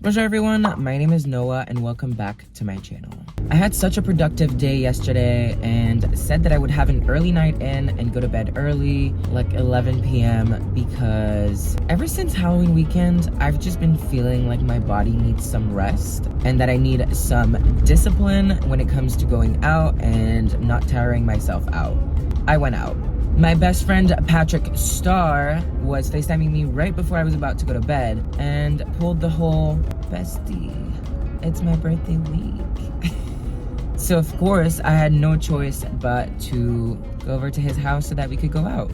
Bonjour everyone, my name is Noah and welcome back to my channel. I had such a productive day yesterday and said that I would have an early night in and go to bed early, like 11 p.m. because ever since Halloween weekend, I've just been feeling like my body needs some rest and that I need some discipline when it comes to going out and not tiring myself out. I went out. My best friend Patrick Starr was FaceTiming me right before I was about to go to bed and pulled the whole bestie, it's my birthday week. So of course I had no choice but to go over to his house so that we could go out.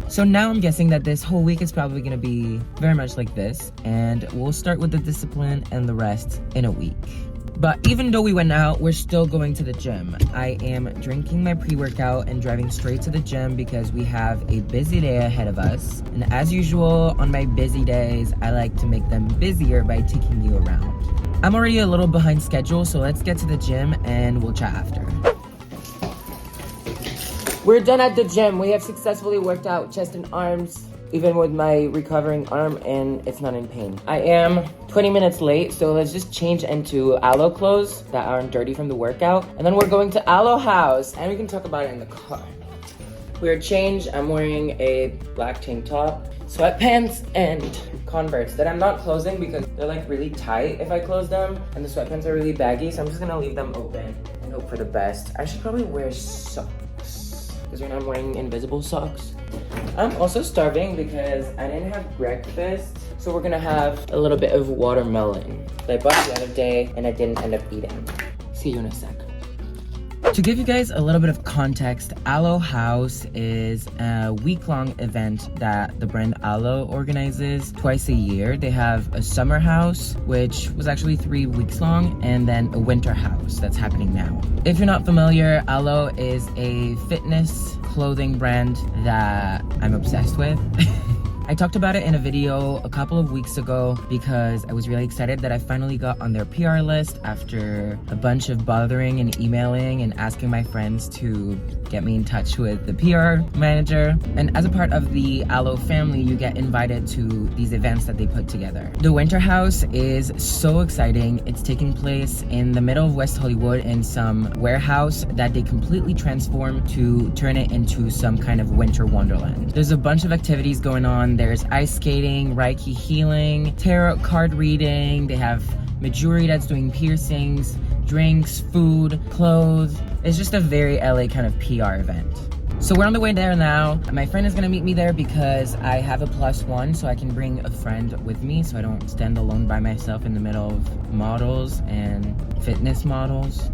So now I'm guessing that this whole week is probably gonna be very much like this, and we'll start with the discipline and the rest in a week. But even though we went out, we're still going to the gym. I am drinking my pre-workout and driving straight to the gym because we have a busy day ahead of us. And as usual, on my busy days, I like to make them busier by taking you around. I'm already a little behind schedule, so let's get to the gym and we'll chat after. We're done at the gym. We have successfully worked out chest and arms, even with my recovering arm, and it's not in pain. I am 20 minutes late, so let's just change into Alo clothes that aren't dirty from the workout. And then we're going to Alo House, and we can talk about it in the car. We're changed. I'm wearing a black tank top, sweatpants, and Converse that I'm not closing because they're like really tight if I close them, and the sweatpants are really baggy, so I'm just gonna leave them open and hope for the best. I should probably wear socks, because right now I'm wearing invisible socks. I'm also starving because I didn't have breakfast, so we're gonna have a little bit of watermelon that I bought the other day and I didn't end up eating. See you in a sec. To give you guys a little bit of context, Alo House is a week-long event that the brand Alo organizes twice a year. They have a summer house, which was actually 3 weeks long, and then a winter house that's happening now. If you're not familiar, Alo is a fitness clothing brand that I'm obsessed with. I talked about it in a video a couple of weeks ago because I was really excited that I finally got on their PR list after a bunch of bothering and emailing and asking my friends to get me in touch with the PR manager. And as a part of the Alo family, you get invited to these events that they put together. The Winter House is so exciting. It's taking place in the middle of West Hollywood in some warehouse that they completely transform to turn it into some kind of winter wonderland. There's a bunch of activities going on. There's ice skating, Reiki healing, tarot card reading. They have Majuri that's doing piercings, drinks, food, clothes. It's just a very LA kind of PR event. So we're on the way there now. My friend is gonna meet me there because I have a +1, so I can bring a friend with me so I don't stand alone by myself in the middle of models and fitness models,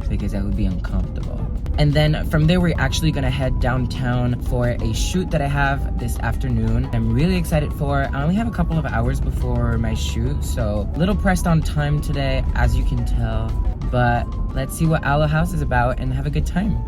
because that would be uncomfortable. And then from there, we're actually gonna head downtown for a shoot that I have this afternoon. I'm really excited for. I only have a couple of hours before my shoot, so a little pressed on time today, as you can tell. But let's see what Alo House is about and have a good time.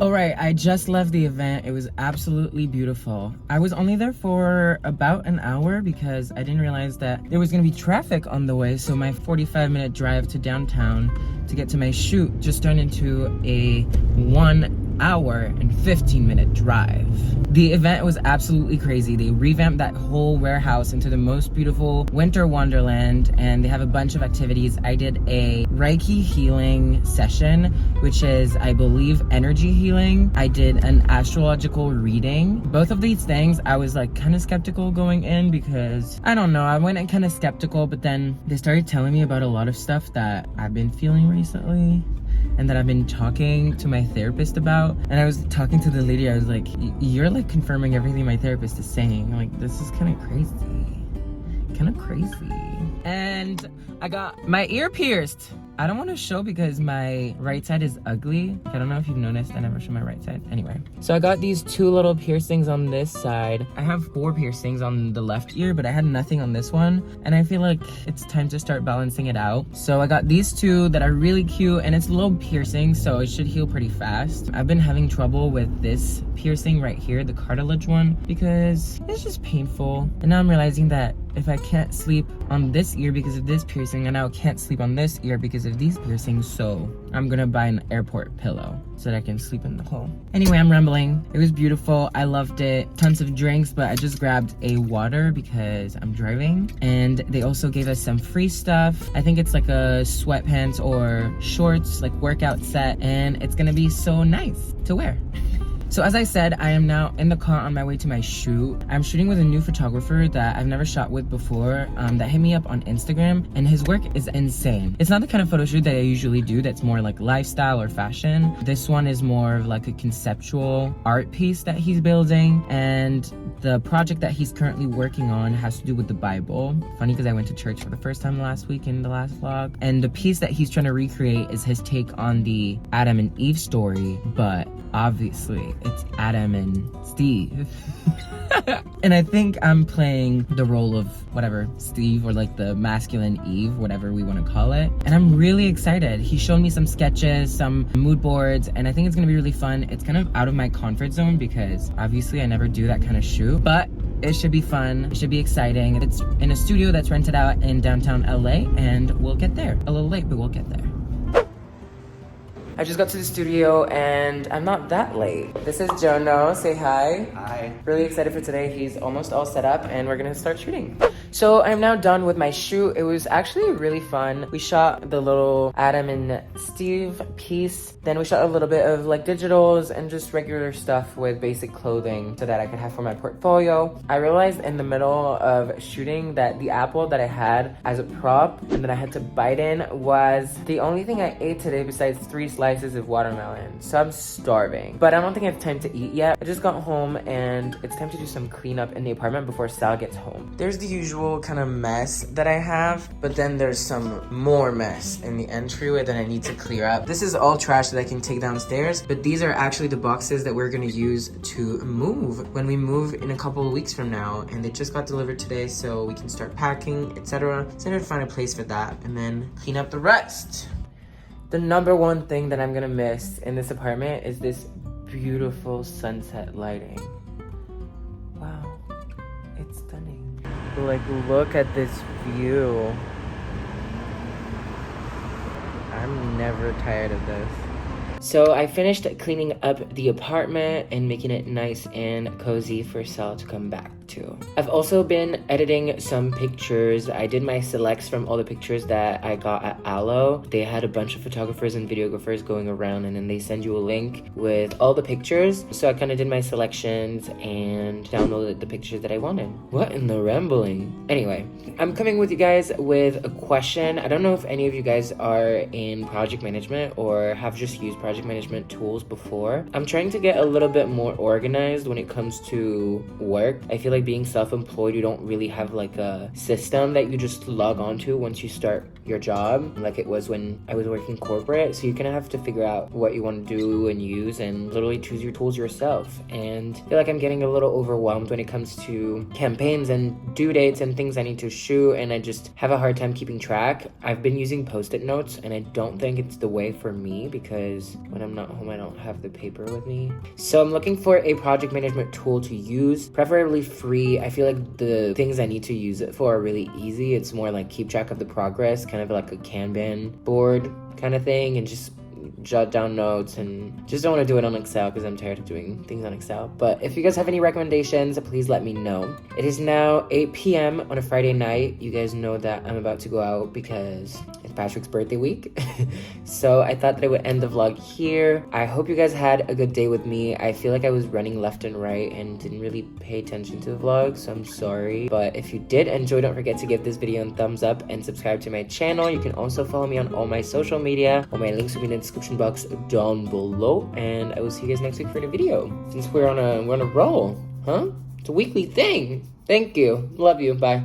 Alright, I just left the event. It was absolutely beautiful. I was only there for about an hour because I didn't realize that there was gonna be traffic on the way, so my 45-minute drive to downtown to get to my shoot just turned into a 1 hour and 15-minute drive. The event was absolutely crazy. They revamped that whole warehouse into the most beautiful winter wonderland, and they have a bunch of activities. I did a Reiki healing session, which is, I believe, energy healing. I did an astrological reading. Both of these things, I was like kind of skeptical going in because, I don't know, I went in kind of skeptical, but then they started telling me about a lot of stuff that I've been feeling recently and that I've been talking to my therapist about. And I was talking to the lady, I was like, you're like confirming everything my therapist is saying. Like, this is kind of crazy. And I got my ear pierced. I don't want to show because my right side is ugly. I don't know if you've noticed, I never show my right side. Anyway, so I got these 2 little piercings on this side. I have 4 piercings on the left ear, but I had nothing on this one. And I feel like it's time to start balancing it out. So I got these 2 that are really cute, and it's a little piercing, so it should heal pretty fast. I've been having trouble with this piercing right here, the cartilage one, because it's just painful. And now I'm realizing that if I can't sleep on this ear because of this piercing, I now can't sleep on this ear because of these piercings, so I'm gonna buy an airport pillow so that I can sleep in the hole. Anyway, I'm rambling. It was beautiful. I loved it. Tons of drinks, but I just grabbed a water because I'm driving. And they also gave us some free stuff. I think it's like a sweatpants or shorts, like workout set, and it's gonna be so nice to wear. So as I said, I am now in the car on my way to my shoot. I'm shooting with a new photographer that I've never shot with before, that hit me up on Instagram, and his work is insane. It's not the kind of photo shoot that I usually do that's more like lifestyle or fashion. This one is more of like a conceptual art piece that he's building, and the project that he's currently working on has to do with the Bible. Funny because I went to church for the first time last week in the last vlog, and the piece that he's trying to recreate is his take on the Adam and Eve story, but obviously it's Adam and Steve. And I think I'm playing the role of whatever, Steve, or like the masculine Eve, whatever we want to call it. And I'm really excited. He showed me some sketches, some mood boards, and I think it's gonna be really fun. It's kind of out of my comfort zone because obviously I never do that kind of shoot, but it should be fun. It should be exciting. It's in a studio that's rented out in downtown LA, and we'll get there. A little late, but we'll get there. I just got to the studio and I'm not that late. This is Jono, say hi. Hi. Really excited for today. He's almost all set up and we're gonna start shooting. So I'm now done with my shoot. It was actually really fun. We shot the little Adam and Steve piece. Then we shot a little bit of like digitals and just regular stuff with basic clothing so that I could have for my portfolio. I realized in the middle of shooting that the apple that I had as a prop and that I had to bite in was the only thing I ate today besides 3 slices of watermelon. So I'm starving. But I don't think I have time to eat yet. I just got home and it's time to do some cleanup in the apartment before Sal gets home. There's the usual kind of mess that I have, but then there's some more mess in the entryway that I need to clear up. This is all trash that I can take downstairs, but these are actually the boxes that we're gonna use to move when we move in a couple of weeks from now, and they just got delivered today so we can start packing, etc. So I need to find a place for that and then clean up the rest. The number one thing that I'm gonna miss in this apartment is this beautiful sunset lighting. Wow, it's stunning. Like, look at this view. I'm never tired of this. So I finished cleaning up the apartment and making it nice and cozy for Sal to come back to. I've also been editing some pictures. I did my selects from all the pictures that I got at Alo. They had a bunch of photographers and videographers going around, and then they send you a link with all the pictures. So I kind of did my selections and downloaded the pictures that I wanted. What in the rambling? Anyway, I'm coming with you guys with a question. I don't know if any of you guys are in project management or have just used project management tools before. I'm trying to get a little bit more organized when it comes to work. I feel like being self-employed, you don't really have like a system that you just log on to once you start your job, like it was when I was working corporate. So you kind of have to figure out what you want to do and use and literally choose your tools yourself. And I feel like I'm getting a little overwhelmed when it comes to campaigns and due dates and things I need to shoot, and I just have a hard time keeping track. I've been using Post-it notes, and I don't think it's the way for me because when I'm not home, I don't have the paper with me. So I'm looking for a project management tool to use, preferably free. I feel like the things I need to use it for are really easy. It's more like keep track of the progress, kind of like a Kanban board kind of thing, and just jot down notes, and just don't want to do it on Excel because I'm tired of doing things on Excel. But if you guys have any recommendations, please let me know. It is now 8 p.m. on a Friday night. You guys know that I'm about to go out because it's Patrick's birthday week. So I thought that I would end the vlog here. I hope you guys had a good day with me. I feel like I was running left and right and didn't really pay attention to the vlog, so I'm sorry. But if you did enjoy, don't forget to give this video a thumbs up and subscribe to my channel. You can also follow me on all my social media. All my links will be in the description box down below, and I will see you guys next week for a video. Since we're on a roll, huh? It's a weekly thing. Thank you. Love you. Bye.